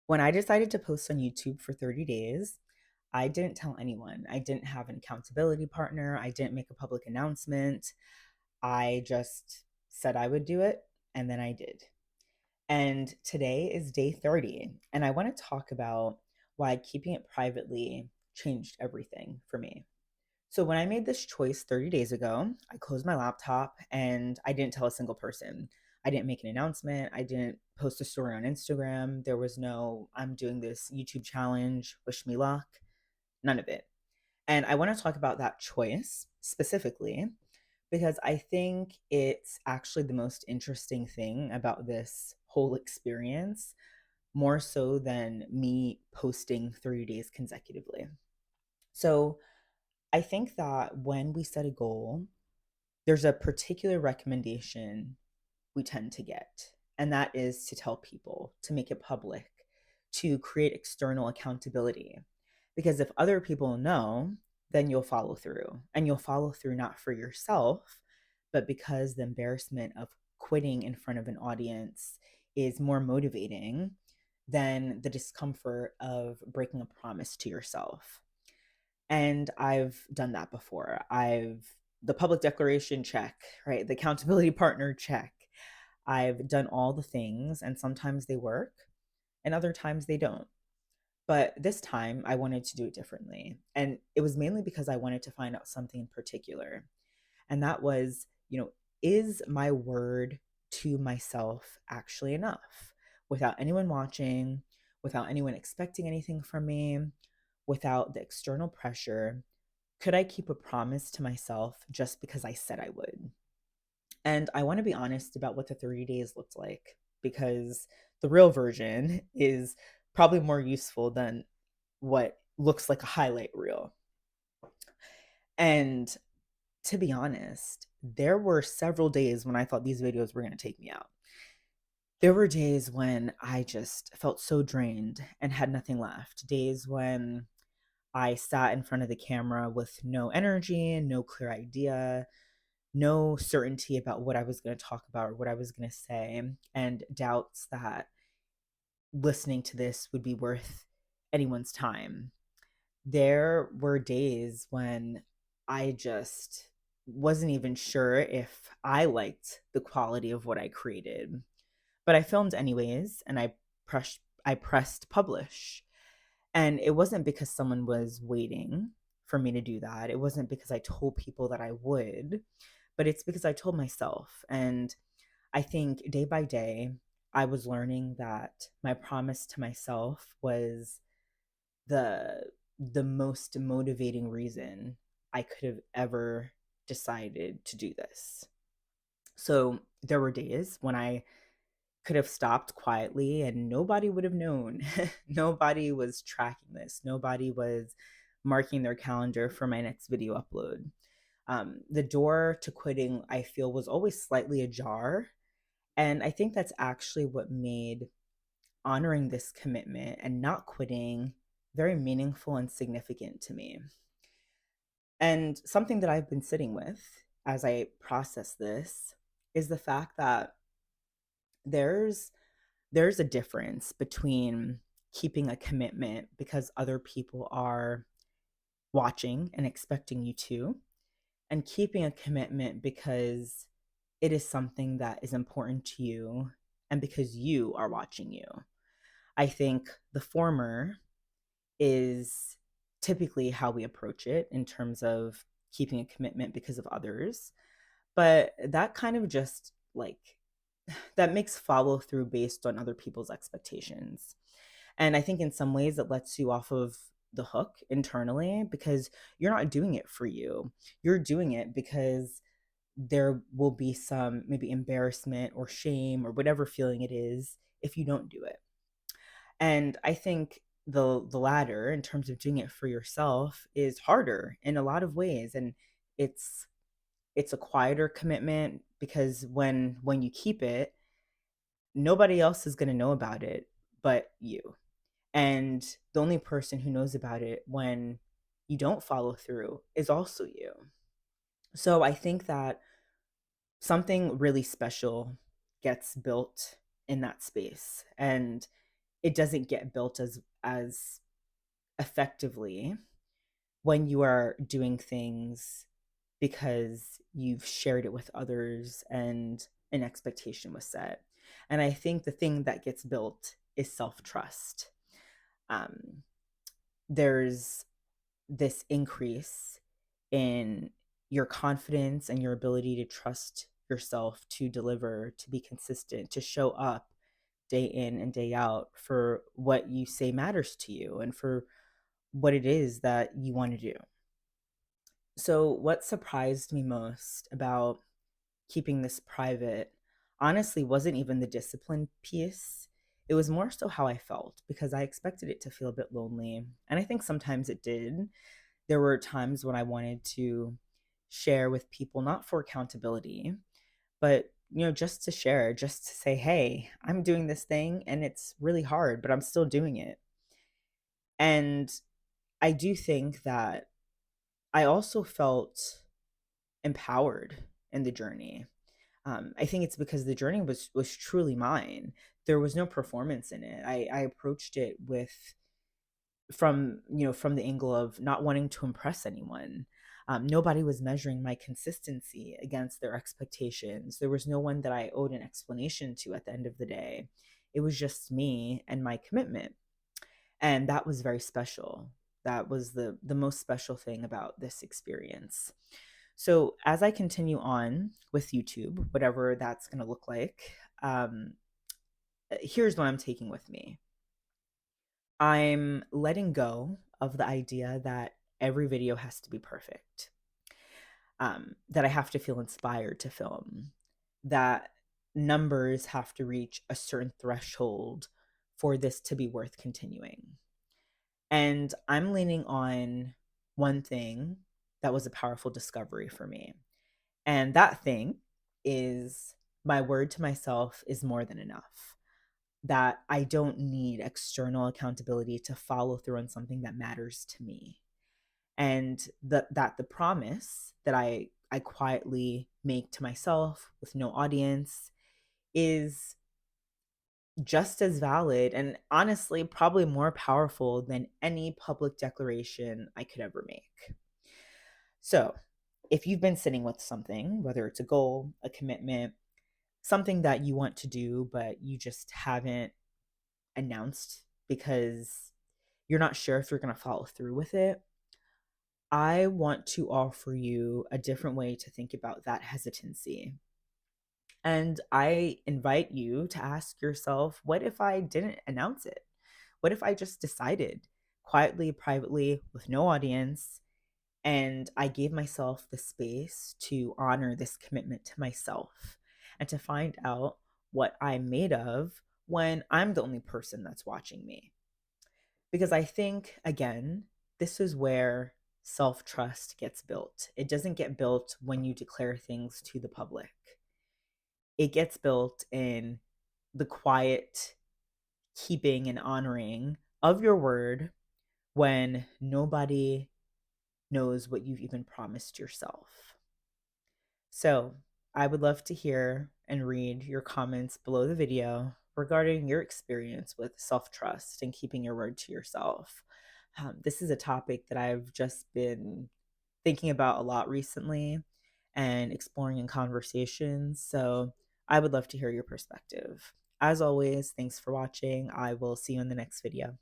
When I decided to post on YouTube for 30 days, I didn't tell anyone. I didn't have an accountability partner. I didn't make a public announcement. I just said I would do it, and then I did. And today is day 30, and I want to talk about why keeping it privately changed everything for me. So, when I made this choice 30 days ago, I closed my laptop and I didn't tell a single person. I didn't make an announcement. I didn't post a story on Instagram. There was no, I'm doing this YouTube challenge, wish me luck, none of it. And I want to talk about that choice specifically because I think it's actually the most interesting thing about this whole experience, more so than me posting 30 days consecutively. So, I think that when we set a goal, there's a particular recommendation we tend to get, and that is to tell people, to make it public, to create external accountability. Because if other people know, then you'll follow through. And you'll follow through not for yourself, but because the embarrassment of quitting in front of an audience is more motivating than the discomfort of breaking a promise to yourself. And I've done that before. The public declaration check, right? The accountability partner check. I've done all the things, and sometimes they work, and other times they don't. But this time I wanted to do it differently. And it was mainly because I wanted to find out something in particular. And that was, is my word to myself actually enough without anyone watching, without anyone expecting anything from me, without the external pressure? Could I keep a promise to myself just because I said I would? And I want to be honest about what the 30 days looked like because the real version is probably more useful than what looks like a highlight reel. And to be honest, there were several days when I thought these videos were going to take me out. There were days when I just felt so drained and had nothing left. Days when I sat in front of the camera with no energy, no clear idea, no certainty about what I was going to talk about or what I was going to say, and doubts that listening to this would be worth anyone's time. There were days when I just wasn't even sure if I liked the quality of what I created. But I filmed anyways, and I pressed publish. And it wasn't because someone was waiting for me to do that. It wasn't because I told people that I would, but it's because I told myself. And I think day by day, I was learning that my promise to myself was the the most motivating reason I could have ever decided to do this. So there were days when I could have stopped quietly and nobody would have known. Nobody was tracking this. Nobody was marking their calendar for my next video upload. The door to quitting, I feel, was always slightly ajar. And I think that's actually what made honoring this commitment and not quitting very meaningful and significant to me. And something that I've been sitting with as I process this is the fact that there's there's a difference between keeping a commitment because other people are watching and expecting you to, and keeping a commitment because it is something that is important to you and because you are watching you. I think the former is typically how we approach it in terms of keeping a commitment because of others. But that kind of just that makes follow through based on other people's expectations. And I think in some ways it lets you off of the hook internally because you're not doing it for you. You're doing it because there will be some maybe embarrassment or shame or whatever feeling it is if you don't do it. And I think the latter in terms of doing it for yourself is harder in a lot of ways, and it's it's a quieter commitment because when you keep it, nobody else is going to know about it but you. And the only person who knows about it when you don't follow through is also you. So I think that something really special gets built in that space. And it doesn't get built as effectively when you are doing things because you've shared it with others and an expectation was set. And I think the thing that gets built is self trust. Um, there's this increase in your confidence and your ability to trust yourself to deliver, to be consistent, to show up day in and day out for what you say matters to you and for what it is that you want to do. So, what surprised me most about keeping this private honestly wasn't even the discipline piece. It was more so how I felt because I expected it to feel a bit lonely. And I think sometimes it did. There were times when I wanted to share with people, not for accountability, but just to share, just to say, hey, I'm doing this thing and it's really hard, but I'm still doing it. And I do think that I also felt empowered in the journey. I think it's because the journey was truly mine. There was no performance in it. I approached it with from the angle of not wanting to impress anyone. Nobody was measuring my consistency against their expectations. There was no one that I owed an explanation to at the end of the day. It was just me and my commitment, and that was very special. That was the most special thing about this experience. So as I continue on with YouTube, whatever that's going to look like, um, here's what I'm taking with me. I'm letting go of the idea that every video has to be perfect, that I have to feel inspired to film, that numbers have to reach a certain threshold for this to be worth continuing. And I'm leaning on one thing that was a powerful discovery for me. And that thing is my word to myself is more than enough. That I don't need external accountability to follow through on something that matters to me. And that the promise that I quietly make to myself with no audience is just as valid and honestly probably more powerful than any public declaration I could ever make. So, if you've been sitting with something, whether it's a goal, a commitment, something that you want to do, but you just haven't announced because you're not sure if you're going to follow through with it, I want to offer you a different way to think about that hesitancy. And I invite you to ask yourself, what if I didn't announce it? What if I just decided quietly, privately, with no audience, and I gave myself the space to honor this commitment to myself and to find out what I'm made of when I'm the only person that's watching me? Because I think, again, this is where self trust gets built. It doesn't get built when you declare things to the public, it gets built in the quiet keeping and honoring of your word when nobody knows what you've even promised yourself. So, I would love to hear and read your comments below the video regarding your experience with self trust and keeping your word to yourself. This is a topic that I've just been thinking about a lot recently and exploring in conversations. So, I would love to hear your perspective. As always, thanks for watching. I will see you in the next video.